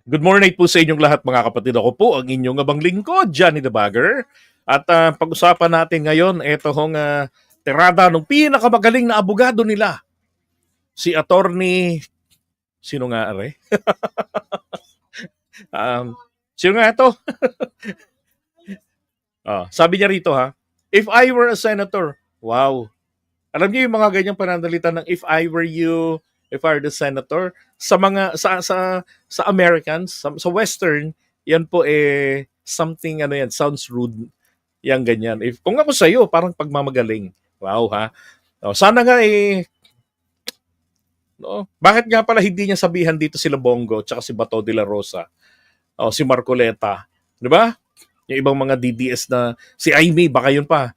Good morning po sa inyong lahat mga kapatid. Ako po ang inyong abang lingkod, Johnny the Bagger. At pag-usapan natin ngayon, ito hong tirada ng pinakamagaling na abogado nila. Si Attorney, sino nga are? um, Sino nga ito? Sabi niya rito ha, if I were a senator, wow. Alam niyo yung mga ganyang pananalita ng if I were you, if I were the senator, sa mga sa Americans, sa Western, yan po something ano yan, sounds rude. Yang ganyan. If kung ako sa iyo, parang pagmamagaling. Wow ha. Sana nga no, bakit nga pala hindi niya sabihan dito sila Bongo tsaka si Bato de la Rosa, si Marcoleta, 'di ba? Yung ibang mga DDS na si Aimee, baka yun pa.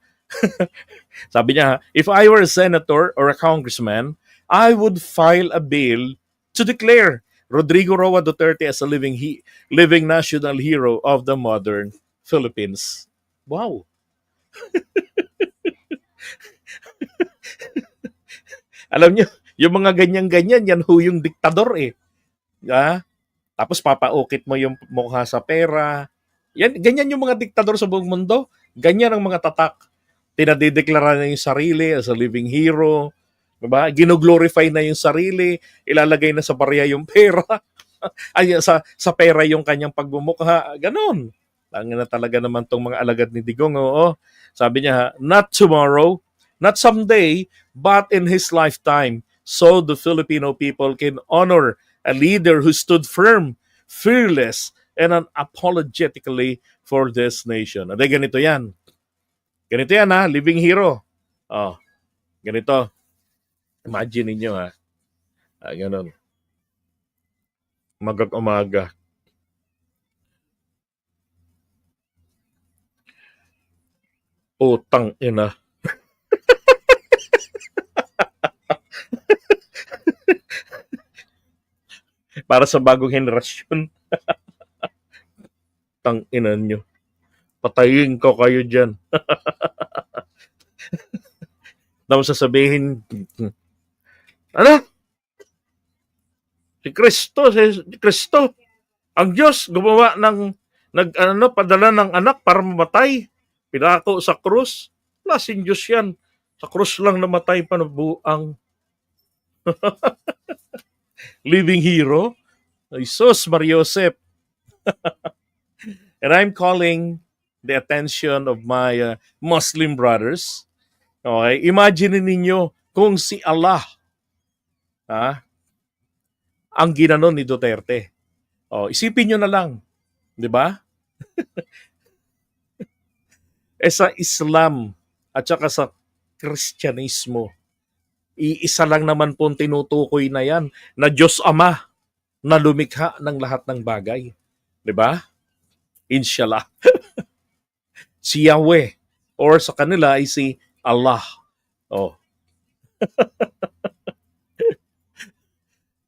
Sabi niya, if I were a senator or a congressman, I would file a bill to declare Rodrigo Roa Duterte as a living national hero of the modern Philippines. Wow. Alam niyo, yung mga ganyan-ganyan, yan ho yung diktador eh. Tapos papaukit mo yung mukha sa pera. Yan, ganyan yung mga diktador sa buong mundo. Ganyan ang mga tatak. Tinadideklara na yung sarili as a living hero. Diba? Ginoglorify na yung sarili. Ilalagay na sa barya yung pera. Ay, sa pera yung kanyang pagmumukha. Ganon. Tangina na talaga naman tong mga alagad ni Digong. Oo. Sabi niya, not tomorrow, not someday, but in his lifetime, so the Filipino people can honor a leader who stood firm, fearless, and unapologetically for this nation. At ganito yan. Ganito yan ha, living hero. Ganito. Imagine ninyo ha. Ganon. Umaga. Utang ina. Para sa bagong henerasyon. Tang ina nyo. Patayin ko kayo dyan. Tapos sasabihin, ano? Si Kristo, ang Diyos gumawa padala ng anak para mamatay. Pinako sa krus. Lasing Diyos yan. Sa krus lang namatay pa na buang. Living hero. Jesus Mariosep. And I'm calling the attention of my Muslim brothers. Okay, imagine ninyo kung si Allah ang ginanon ni Duterte. Isipin nyo na lang, di ba? Sa Islam at saka sa Kristyanismo, iisa lang naman po tinutukoy na yan, na Diyos Ama na lumikha ng lahat ng bagay. Di ba? Inshallah. Si Yahweh or sa kanila ay si Allah.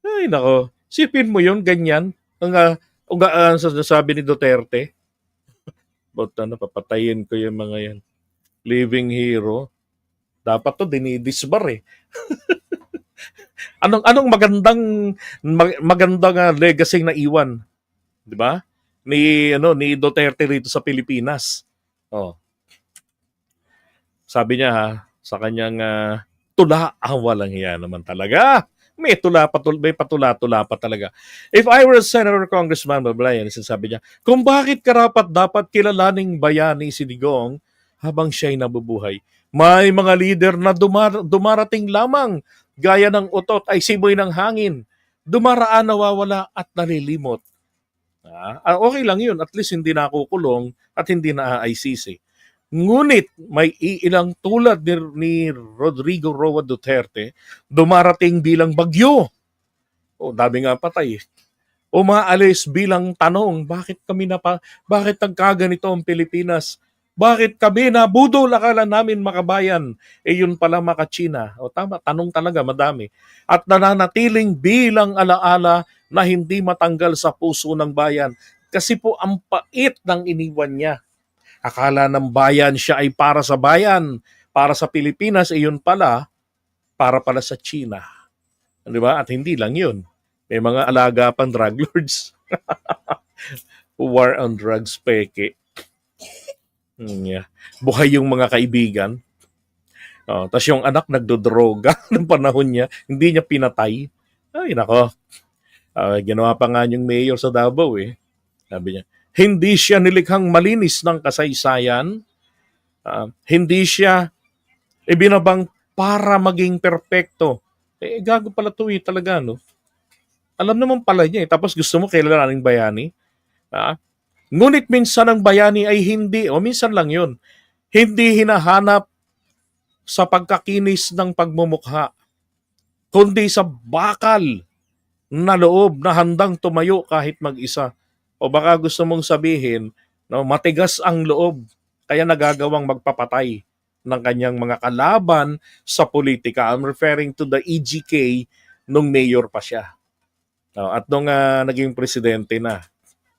Ay nako, sipin mo yun, ganyan. Ang sabi ni Duterte, papatayin ko yung mga yan. Living hero. Dapat to dinidisbar eh. anong magandang legacy na iwan, 'di ba? Ni Duterte rito sa Pilipinas. Sabi niya sa kanyang tula, walang hiya naman talaga. May patula-tula pa talaga. If I were a senator or congressman, yan, sabi niya, kung bakit karapat dapat kilalaning bayani si Digong habang siya'y nabubuhay. May mga leader na dumarating lamang, gaya ng utot ay simoy ng hangin. Dumaraan, nawawala at nalilimot. Okay lang yun, at least hindi nakukulong at hindi na-ICC. Ngunit may ilang tulad ni Rodrigo Roa Duterte dumarating bilang bagyo. Dami nga patay. Umaalis bilang tanong, bakit nagkaganito ang Pilipinas? Bakit kami nabudol akala namin makabayan? Yun pala makachina. Tama, tanong talaga, madami. At nananatiling bilang alaala na hindi matanggal sa puso ng bayan. Kasi po ang pait ng iniwan niya. Akala ng bayan siya ay para sa bayan, para sa Pilipinas, yun pala, para sa China. Di ba? At hindi lang yun. May mga alaga pang drug lords. War on drugs, peke. Yeah. Buhay yung mga kaibigan. Tapos yung anak nagdodroga ng panahon niya, hindi niya pinatay. Ay, nako. Ginawa pa nga yung mayor sa Davao eh. Sabi niya, hindi siya nilikhang malinis ng kasaysayan. Hindi siya ibinabang para maging perpekto. Gago pala to eh, talaga, no? Alam naman pala niya eh. Tapos gusto mo kilalanin bayani. Ah, Ngunit minsan ang bayani ay hindi, o minsan lang yun, hindi hinahanap sa pagkakinis ng pagmumukha, kundi sa bakal na loob na handang tumayo kahit mag-isa. O baka gusto mong sabihin, no, matigas ang loob, kaya nagagawang magpapatay ng kanyang mga kalaban sa politika. I'm referring to the EGK nung mayor pa siya. At nung naging presidente na,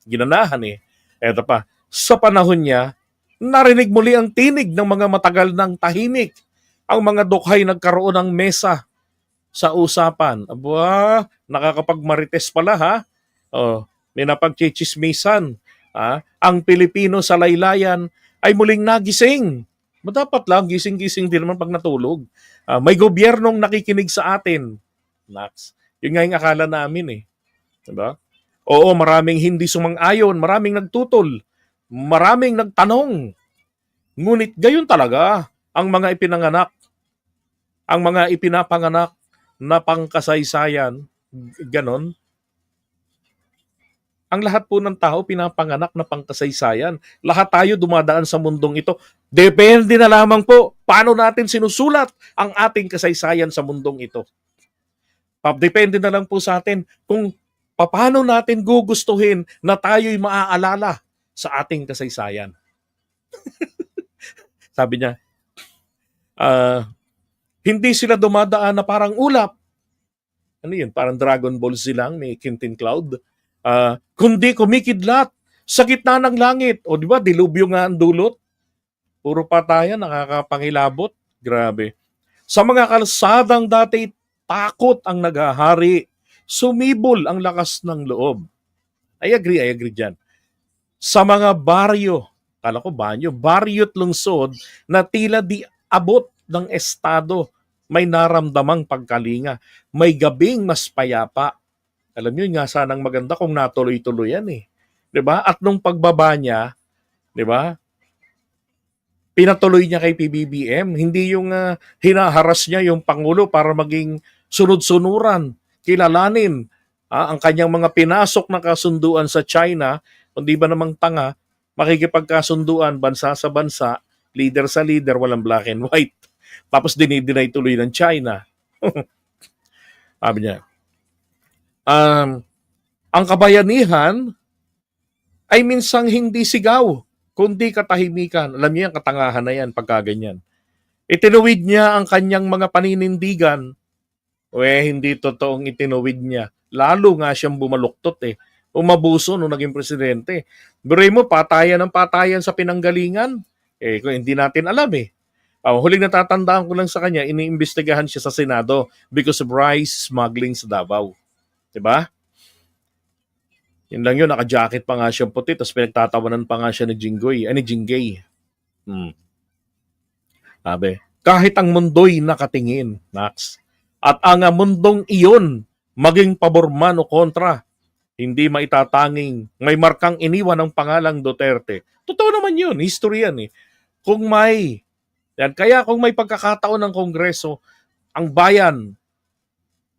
ginanahan eh. Eto pa, sa panahon niya, narinig muli ang tinig ng mga matagal ng tahimik. Ang mga dukhay nagkaroon ng mesa sa usapan. Aba, nakakapagmarites pala ha. May napagchichismisan. Ang Pilipino sa laylayan ay muling nagising. Dapat lang, gising-gising din naman pag natulog. May gobyernong nakikinig sa atin. Nax. Yun nga yung akala namin eh. Diba? Oo, maraming hindi sumang-ayon, maraming nagtutol, maraming nagtanong. Ngunit gayon talaga ang mga ipinanganak, ang mga ipinapanganak na pangkasaysayan, ganon. Ang lahat po ng tao pinapanganak na pangkasaysayan. Lahat tayo dumadaan sa mundong ito. Depende na lamang po paano natin sinusulat ang ating kasaysayan sa mundong ito. Depende na lang po sa atin kung paano natin gugustuhin na tayo'y maaalala sa ating kasaysayan. Sabi niya, hindi sila dumadaan na parang ulap. Ano yun? Parang Dragon Ball silang, may Quintin Cloud. Kundi kumikidlat sa gitna ng langit. O di ba, dilubyo nga ang dulot. Puro patayan, nakakapangilabot. Grabe. Sa mga kalsadang dati, takot ang naghahari. Sumibol ang lakas ng loob. I agree dyan. Sa mga baryo, kala ko baryo't lungsod na tila di abot ng estado, may naramdamang pagkalinga. May gabing mas payapa. Alam niyo nga sanang maganda kung natuloy-tuloy yan eh. 'Di ba? At nung pagbaba niya, 'di ba? Pinatuloy niya kay PBBM, hindi yung hinaharas niya yung pangulo para maging sunod-sunuran, kilalanin ang kanyang mga pinasok na kasunduan sa China, kundi ba namang tanga, makikipagkasunduan bansa sa bansa, leader sa leader, walang black and white. Tapos dinideny tuloy ng China. Sabi niya, ang kabayanihan ay minsang hindi sigaw, kundi katahimikan. Alam niyo yan, katangahan na yan, pagkaganyan. Itinuwid niya ang kanyang mga paninindigan. Hindi totoong itinuwid niya. Lalo nga siyang bumaluktot eh. Umabuso nung naging presidente. Biruin mo, patayan ng patayan sa pinanggalingan. Kung hindi natin alam eh. Huling natatandaan ko lang sa kanya, iniimbestigahan siya sa Senado because of rice smuggling sa Davao. Diba? Yun lang yun, naka-jacket pa nga siya puti, tapos pinagtatawanan pa nga siya ni Jinggay. Sabi, kahit ang mundo'y nakatingin, Max, at ang mundong iyon, maging pabor man o kontra, hindi maitatanging may markang iniwan ng pangalang Duterte. Totoo naman yun, history yan eh. Kaya kung may pagkakataon ng Kongreso, ang bayan,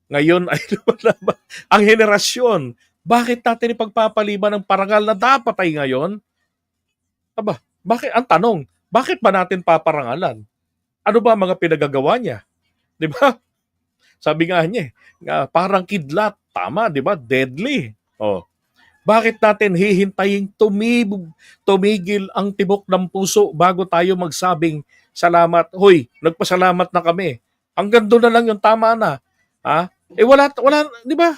ngayon ay lumalaban, ang henerasyon, bakit natin ipagpapaliban ng parangal na dapat ay ngayon? Bakit? Ang tanong, bakit ba natin paparangalan? Ano ba mga pinagagawa niya? 'Di ba? Sabi nga niya, parang kidlat, tama, 'di ba? Deadly. Bakit natin hihintaying tumigil ang tibok ng puso bago tayo magsabing salamat? Hoy, nagpasalamat na kami. Hanggang doon na lang yung tama na. Wala, 'di ba?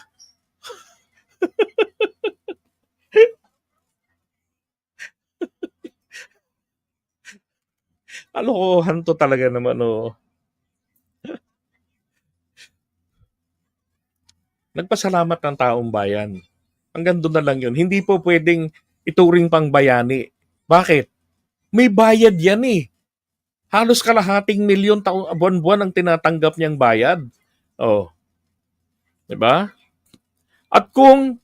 Kalokohan to talaga naman, oh. Nagpasalamat ng taong bayan. Hanggang doon na lang yun. Hindi po pwedeng ituring pang bayani. Bakit? May bayad yan eh. Halos kalahating milyon buwan-buwan ang tinatanggap niyang bayad. Oh, 'di ba? At kung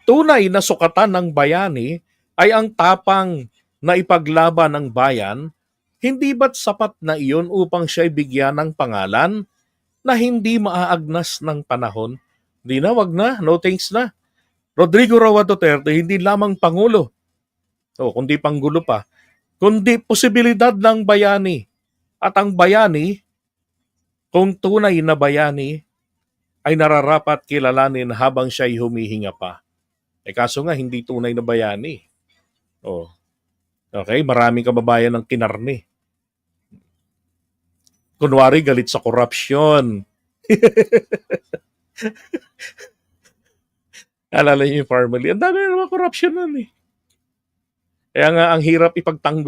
tunay na sukatan ng bayani ay ang tapang na ipaglaban ng bayan, hindi ba't sapat na iyon upang siya'y bigyan ng pangalan na hindi maaagnas ng panahon? Di na, wag na, no thanks na. Rodrigo Roa Duterte, hindi lamang Pangulo, kundi Panggulo pa, kundi posibilidad ng bayani. At ang bayani, kung tunay na bayani, ay nararapat kilalanin habang siya'y humihinga pa. Kaso nga, hindi tunay na bayani. Oh, okay, maraming kababayan ng kinarni. Kunwari, galit sa korupsyon. Alala niyo yung family, ang dami na naman korupsyon nun eh. Kaya nga, ang hirap ipagtanggol